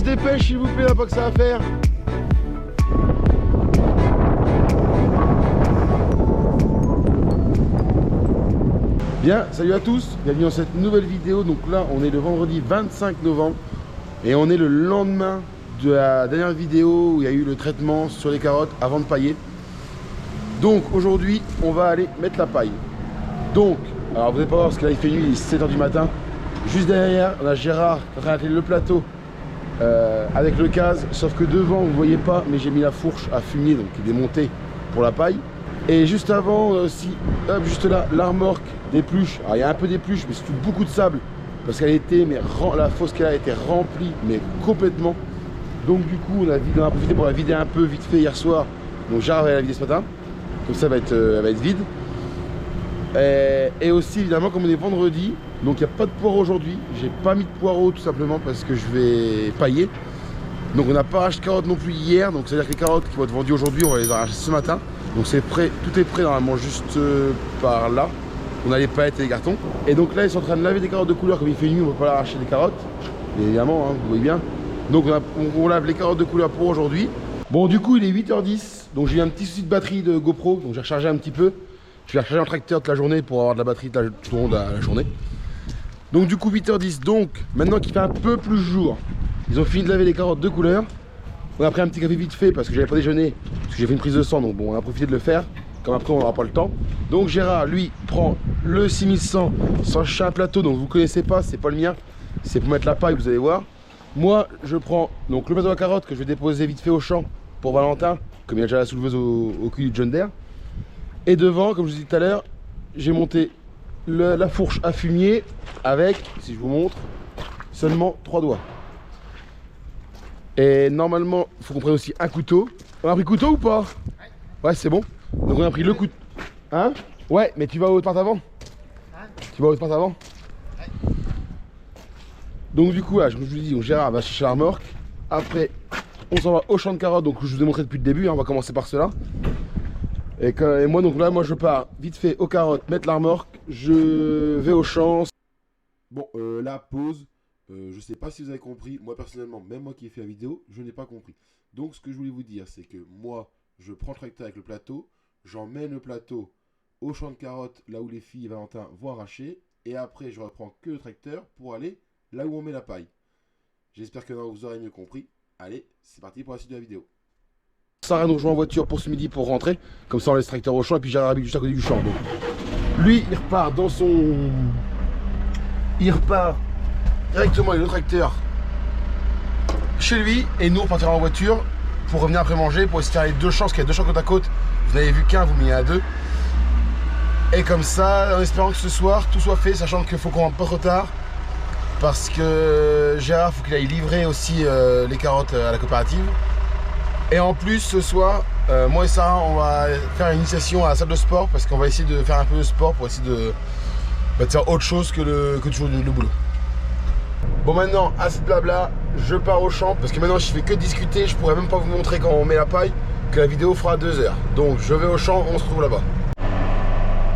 dépêche s'il vous plaît, on n'a pas que ça à faire. Bien, salut à tous, bienvenue dans cette nouvelle vidéo. Donc là, on est le vendredi 25 novembre et on est le lendemain de la dernière vidéo où il y a eu le traitement sur les carottes avant de pailler. Donc aujourd'hui, on va aller mettre la paille. Donc, alors vous n'allez pas voir parce que là il fait nuit, il est 7 h du matin. Juste derrière, on a Gérard qui est en train d'atteler le plateau avec le case, sauf que devant, vous ne voyez pas, mais j'ai mis la fourche à fumier, donc qui est démontée pour la paille. Et juste avant aussi, hop, juste là, l'armorque d'épluche. Alors il y a un peu d'épluche, mais surtout beaucoup de sable, parce qu'elle était, mais la fosse qu'elle a été remplie, mais complètement. Donc du coup, on a profité pour la vider un peu vite fait hier soir. Donc Gérard va la vider ce matin, comme ça elle va être vide. Et aussi évidemment, comme on est vendredi, donc il n'y a pas de poireaux aujourd'hui. J'ai pas mis de poireaux tout simplement parce que je vais pailler. Donc on n'a pas arraché de carottes non plus hier. Donc c'est à dire que les carottes qui vont être vendues aujourd'hui, on va les arracher ce matin. Donc c'est prêt, tout est prêt normalement juste par là. On a les paillettes et les cartons. Et donc là ils sont en train de laver des carottes de couleur. Comme il fait nuit, on ne peut pas arracher des carottes. Mais évidemment, hein, vous voyez bien. Donc on lave les carottes de couleur pour aujourd'hui. Bon, du coup il est 8 h 10. Donc j'ai eu un petit souci de batterie de GoPro. Donc j'ai rechargé un petit peu. Je vais recharger un tracteur toute la journée pour avoir de la batterie tout au long de la journée. Donc du coup 8 h 10. Donc maintenant qu'il fait un peu plus jour, ils ont fini de laver les carottes de couleur. On a pris un petit café vite fait parce que j'avais pas déjeuné, parce que j'ai fait une prise de sang, donc bon, on a profité de le faire, comme après on n'aura pas le temps. Donc Gérard, lui, prend le 6100 sans chercher un plateau, donc vous connaissez pas, c'est pas le mien, c'est pour mettre la paille, vous allez voir. Moi, je prends donc le plateau à carottes que je vais déposer vite fait au champ pour Valentin, comme il y a déjà la souleveuse au cul du John Deere. Et devant, comme je vous ai dit tout à l'heure, j'ai monté la fourche à fumier avec, si je vous montre, seulement 3 doigts. Et normalement, il faut qu'on prenne aussi un couteau. On a pris le couteau ou pas? Ouais, c'est bon. Donc on a pris le couteau. Hein? Ouais, mais tu vas au part avant? Tu vas au part avant? Donc du coup, là, je vous dis, donc Gérard va chercher la remorque. Après, on s'en va au champ de carottes, donc je vous ai montré depuis le début, hein, on va commencer par cela. Et moi, donc là, je pars vite fait aux carottes, mettre la remorque, je vais au champ. Bon, la pause. Je sais pas si vous avez compris, moi personnellement, même moi qui ai fait la vidéo, je n'ai pas compris. Donc ce que je voulais vous dire, c'est que moi, je prends le tracteur avec le plateau, j'emmène le plateau au champ de carottes, là où les filles et Valentin vont arracher, et après je reprends que le tracteur pour aller là où on met la paille. J'espère que vous aurez mieux compris. Allez, c'est parti pour la suite de la vidéo. Sarah nous rejoint en voiture pour ce midi pour rentrer, comme ça on laisse le tracteur au champ, et puis Gérard habite juste à côté du champ. Donc. Lui, il repart dans son... Il repart directement avec le tracteur chez lui, et nous on partira en voiture pour revenir après manger, pour essayer de faire les deux champs, parce qu'il y a deux champs côte à côte. Vous n'avez vu qu'un, vous m'y à deux. Et comme ça, en espérant que ce soir tout soit fait, sachant qu'il faut qu'on rentre pas trop tard, parce que Gérard faut qu'il aille livrer aussi les carottes à la coopérative. Et en plus ce soir, moi et Sarah on va faire une initiation à la salle de sport, parce qu'on va essayer de faire un peu de sport pour essayer de faire autre chose que toujours le boulot. Bon, maintenant, assez de blabla, je pars au champ parce que maintenant je fais que discuter, je pourrais même pas vous montrer quand on met la paille, que la vidéo fera 2 heures. Donc je vais au champ, on se retrouve là-bas.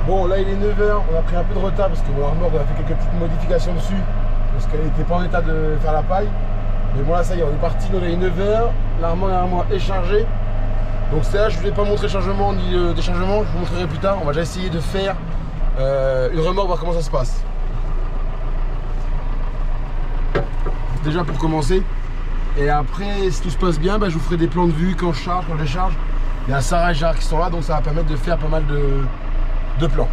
Bon, là il est 9 h, on a pris un peu de retard parce que mon remorque on a fait quelques petites modifications dessus parce qu'elle n'était pas en état de faire la paille. Mais bon là ça y est, on est parti, donc il est 9 h, la remorque est chargée. Donc c'est là, je ne vais pas montrer le chargement ni le déchargement, je vous montrerai plus tard. On va déjà essayer de faire une remorque, voir comment ça se passe. Déjà pour commencer, et après si tout se passe bien, je vous ferai des plans de vue quand je charge, quand je décharge. Il y a Sarah et Gérard qui sont là, donc ça va permettre de faire pas mal de plans.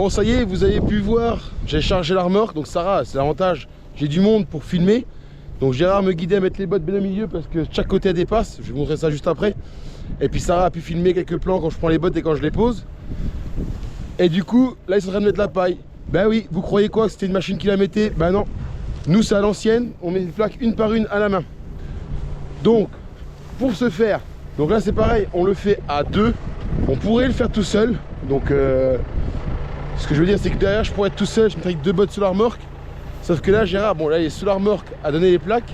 Bon, ça y est, vous avez pu voir, j'ai chargé la remorque, donc Sarah, c'est l'avantage, j'ai du monde pour filmer. Donc Gérard me guidait à mettre les bottes bien au milieu parce que chaque côté elle dépasse, je vais vous montrer ça juste après. Et puis Sarah a pu filmer quelques plans quand je prends les bottes et quand je les pose. Et du coup, là ils sont en train de mettre la paille. Ben oui, vous croyez quoi, que c'était une machine qui la mettait? Ben non, nous c'est à l'ancienne, on met les plaques une par une à la main. Donc, pour ce faire, donc là c'est pareil, on le fait à deux. On pourrait le faire tout seul, donc ce que je veux dire c'est que derrière je pourrais être tout seul, je mettrais deux bottes sur la remorque. Sauf que là Gérard, bon là il est sur la remorque à donner les plaques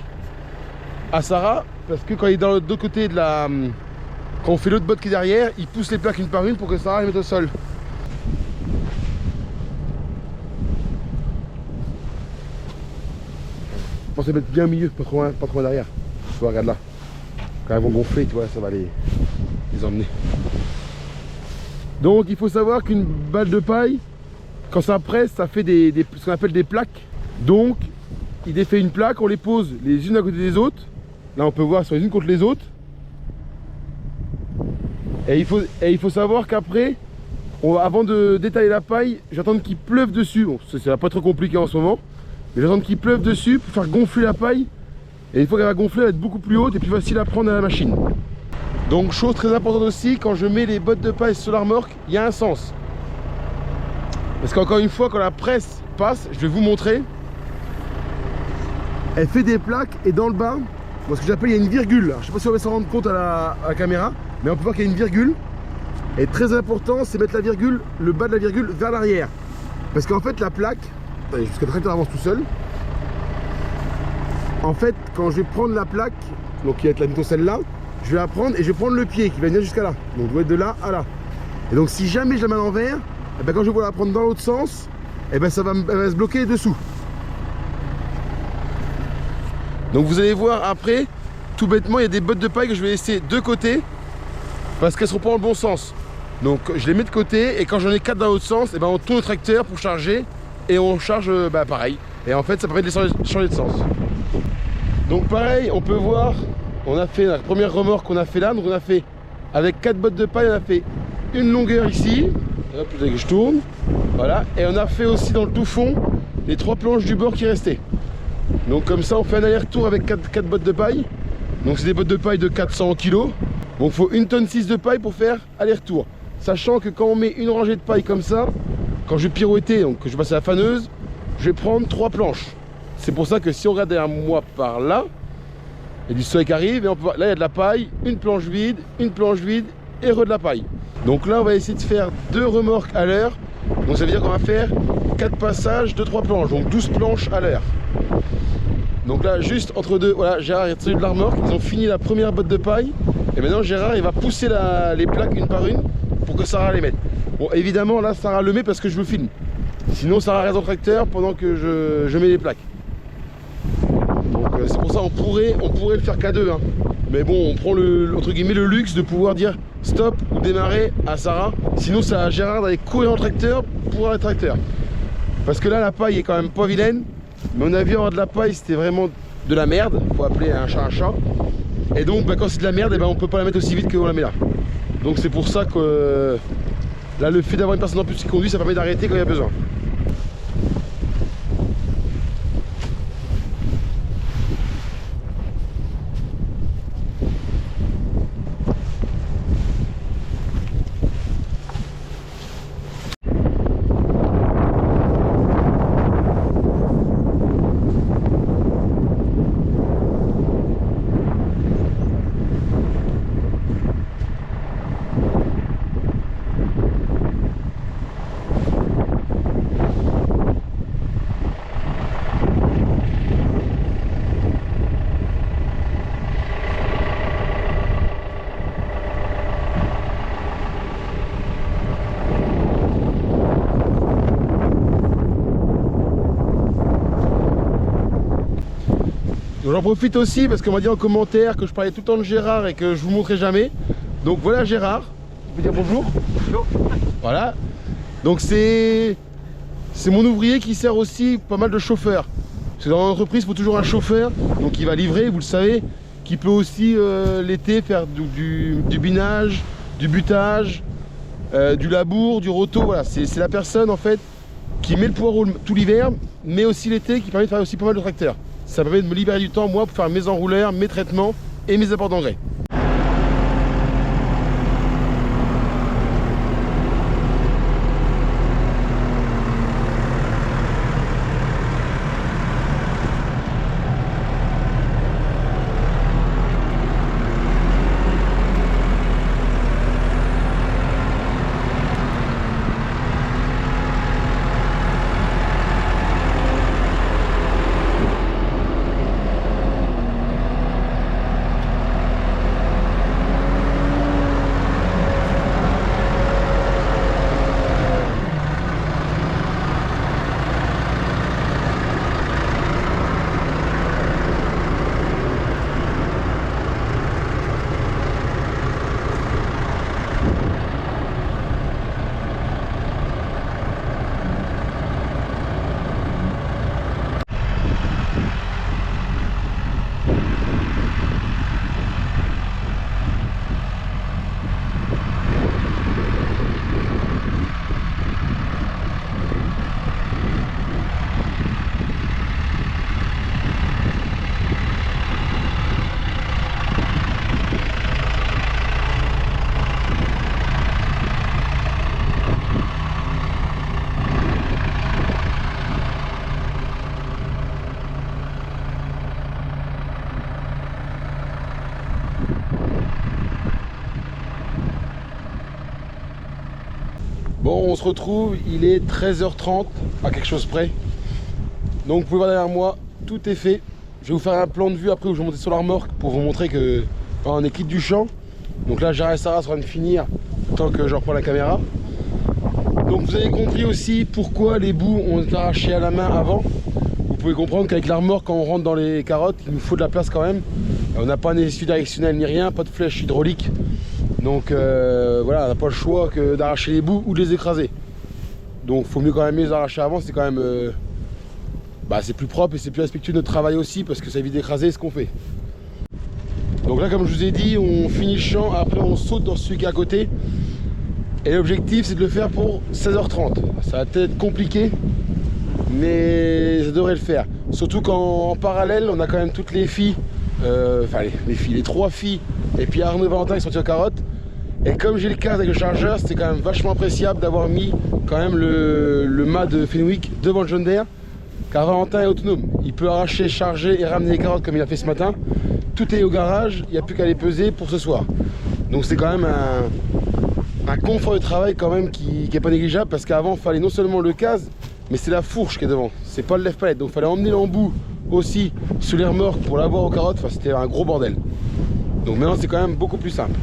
à Sarah, parce que quand il est dans l'autre côté de la... Quand on fait l'autre botte qui est derrière, il pousse les plaques une par une pour que Sarah les mette au sol. Je pense mettre bien au milieu, pas trop loin derrière. Tu vois, regarde là. Quand elles vont gonfler, tu vois, ça va les emmener. Donc il faut savoir qu'une balle de paille, quand ça presse, ça fait ce qu'on appelle des plaques. Donc il défait une plaque, on les pose les unes à côté des autres. Là on peut voir, sur les unes contre les autres. Et il faut savoir qu'après, avant de détailler la paille, j'attends qu'il pleuve dessus. Bon, ça va pas trop compliqué en ce moment. Mais j'attends qu'il pleuve dessus pour faire gonfler la paille. Et une fois qu'elle va gonfler, elle va être beaucoup plus haute et plus facile à prendre à la machine. Donc chose très importante aussi, quand je mets les bottes de paille sur la remorque, il y a un sens. Parce qu'encore une fois, quand la presse passe, je vais vous montrer. Elle fait des plaques et dans le bas, moi, ce que j'appelle, il y a une virgule. Alors, je sais pas si on va s'en rendre compte à la caméra, mais on peut voir qu'il y a une virgule. Et très important, c'est mettre la virgule, le bas de la virgule vers l'arrière. Parce qu'en fait, la plaque, jusqu'à le tracteur avance tout seul. En fait, quand je vais prendre la plaque, donc qui va être la celle-là, je vais la prendre et je vais prendre le pied qui va venir jusqu'à là. Donc je dois être de là à là. Et donc si jamais je la mets à l'envers, et ben quand je vais la prendre dans l'autre sens, et ben elle va se bloquer dessous. Donc vous allez voir après, tout bêtement, il y a des bottes de paille que je vais laisser de côté parce qu'elles ne seront pas dans le bon sens. Donc je les mets de côté et quand j'en ai 4 dans l'autre sens, et ben on tourne le tracteur pour charger et on charge pareil. Et en fait ça permet de les changer de sens. Donc pareil, on peut voir, on a fait la première remorque qu'on a fait là, donc on a fait avec 4 bottes de paille, on a fait une longueur ici, hop, que je tourne, voilà, et on a fait aussi dans le tout fond les 3 planches du bord qui restaient. Donc comme ça on fait un aller-retour avec 4 bottes de paille, donc c'est des bottes de paille de 400 kg, donc il faut 1,6 tonne de paille pour faire aller-retour. Sachant que quand on met une rangée de paille comme ça, quand je vais pirouetter, donc que je passe à la faneuse, je vais prendre 3 planches. C'est pour ça que si on regarde derrière moi par là, il y a du soleil qui arrive et on peut voir, là il y a de la paille, une planche vide et de la paille. Donc là on va essayer de faire 2 remorques à l'heure. Donc ça veut dire qu'on va faire 4 passages de 3 planches, donc 12 planches à l'heure. Donc là juste entre deux, voilà, Gérard est sorti de la remorque, ils ont fini la première botte de paille. Et maintenant Gérard il va pousser les plaques une par une pour que Sarah les mette. Bon évidemment là Sarah le met parce que je le filme. Sinon Sarah reste au tracteur pendant que je mets les plaques. C'est pour ça on pourrait le faire qu'à deux, hein. Mais bon on prend entre guillemets le luxe de pouvoir dire stop ou démarrer à Sarah. Sinon c'est à Gérard d'aller courir en tracteur pour avoir le tracteur. Parce que là la paille est quand même pas vilaine. Mais on a vu avoir de la paille c'était vraiment de la merde. Faut appeler un chat un chat. Et donc quand c'est de la merde, on peut pas la mettre aussi vite qu'on la met là. Donc c'est pour ça que là le fait d'avoir une personne en plus qui conduit ça permet d'arrêter quand il y a besoin. J'en profite aussi parce qu'on m'a dit en commentaire que je parlais tout le temps de Gérard et que je vous montrais jamais. Donc voilà Gérard, vous pouvez dire bonjour. Bonjour. Voilà. Donc c'est mon ouvrier qui sert aussi pas mal de chauffeurs. Parce que dans l'entreprise il faut toujours un chauffeur, donc il va livrer, vous le savez, qui peut aussi l'été faire du binage, du butage, du labour, du roto, voilà. C'est la personne en fait qui met le poids roule tout l'hiver, mais aussi l'été, qui permet de faire aussi pas mal de tracteurs. Ça permet de me libérer du temps, moi, pour faire mes enrouleurs, mes traitements et mes apports d'engrais. Bon, on se retrouve, il est 13h30 à quelque chose près. Donc vous pouvez voir derrière moi, tout est fait. Je vais vous faire un plan de vue après où je vais monter sur la remorque pour vous montrer que on est quitte du champ. Donc là, Gérard et Sarah sont en train de finir tant que je reprends la caméra. Donc vous avez compris aussi pourquoi les bouts ont été arrachés à la main avant. Vous pouvez comprendre qu'avec la remorque, quand on rentre dans les carottes, il nous faut de la place quand même. On n'a pas un essuie directionnel ni rien, pas de flèche hydraulique. Donc voilà, on n'a pas le choix que d'arracher les bouts ou de les écraser. Donc il faut mieux quand même les arracher avant, c'est quand même c'est plus propre et c'est plus respectueux de notre travail aussi parce que ça évite d'écraser ce qu'on fait. Donc là, comme je vous ai dit, on finit le champ, après on saute dans celui qui est à côté. Et l'objectif c'est de le faire pour 16h30. Ça va peut-être être compliqué, mais ça devrait le faire. Surtout qu'en parallèle, on a quand même toutes les filles, les 3 filles, et puis Arnaud et Valentin qui sont sortis aux carottes. Et comme j'ai le casque avec le chargeur, c'était quand même vachement appréciable d'avoir mis quand même le mât de Fenwick devant le John Deere. Car Valentin est autonome, il peut arracher, charger et ramener les carottes comme il a fait ce matin. Tout est au garage, il n'y a plus qu'à les peser pour ce soir. Donc c'est quand même un confort de travail quand même qui est pas négligeable, parce qu'avant il fallait non seulement le case, mais c'est la fourche qui est devant, c'est pas le lève-palette. Donc il fallait emmener l'embout aussi sur les remorques pour l'avoir aux carottes, enfin c'était un gros bordel. Donc maintenant c'est quand même beaucoup plus simple.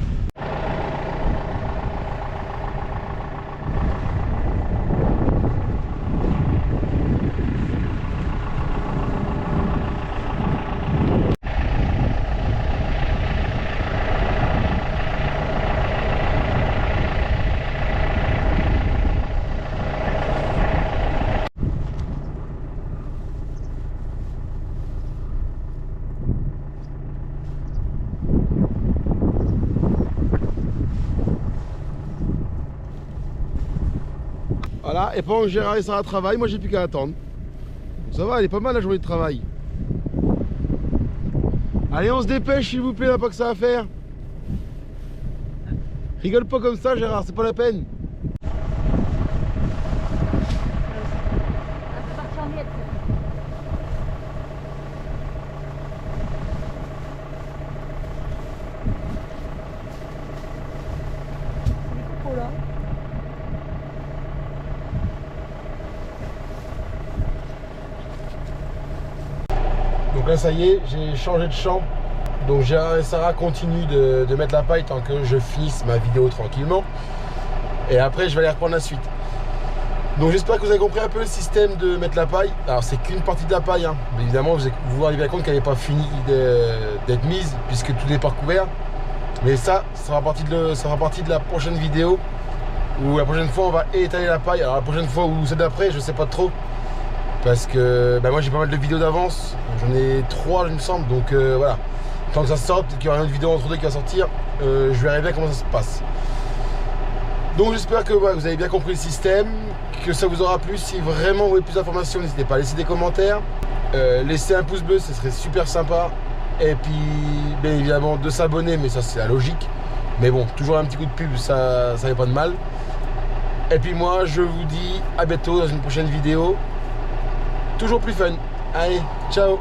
Voilà, et pendant que Gérard et Sarah travaillent, moi j'ai plus qu'à attendre. Ça va, elle est pas mal la journée de travail. Allez, on se dépêche s'il vous plaît, on n'a pas que ça à faire. Rigole pas comme ça Gérard, c'est pas la peine. Donc là ça y est, j'ai changé de champ. Donc Gérard et Sarah continuent de mettre la paille tant que je finisse ma vidéo tranquillement. Et après je vais aller reprendre la suite. Donc j'espère que vous avez compris un peu le système de mettre la paille. Alors c'est qu'une partie de la paille, hein. Mais évidemment vous vous rendez bien compte qu'elle n'est pas finie d'être mise puisque tout n'est pas recouvert. Mais ça sera partie de la prochaine vidéo. Où la prochaine fois on va étaler la paille. Alors la prochaine fois ou celle d'après, je sais pas trop. Parce que moi j'ai pas mal de vidéos d'avance. J'en ai 3 il me semble. Donc voilà. Tant que ça sorte, qu'il y aura une autre vidéo entre deux qui va sortir, je verrai bien comment ça se passe. Donc j'espère que vous avez bien compris le système, que ça vous aura plu. Si vraiment vous voulez plus d'informations, n'hésitez pas à laisser des commentaires, laisser un pouce bleu, ce serait super sympa. Et puis bien évidemment de s'abonner, mais ça c'est la logique. Mais bon, toujours un petit coup de pub, ça fait pas de mal. Et puis moi je vous dis à bientôt dans une prochaine vidéo. Toujours plus fun. Allez, ciao.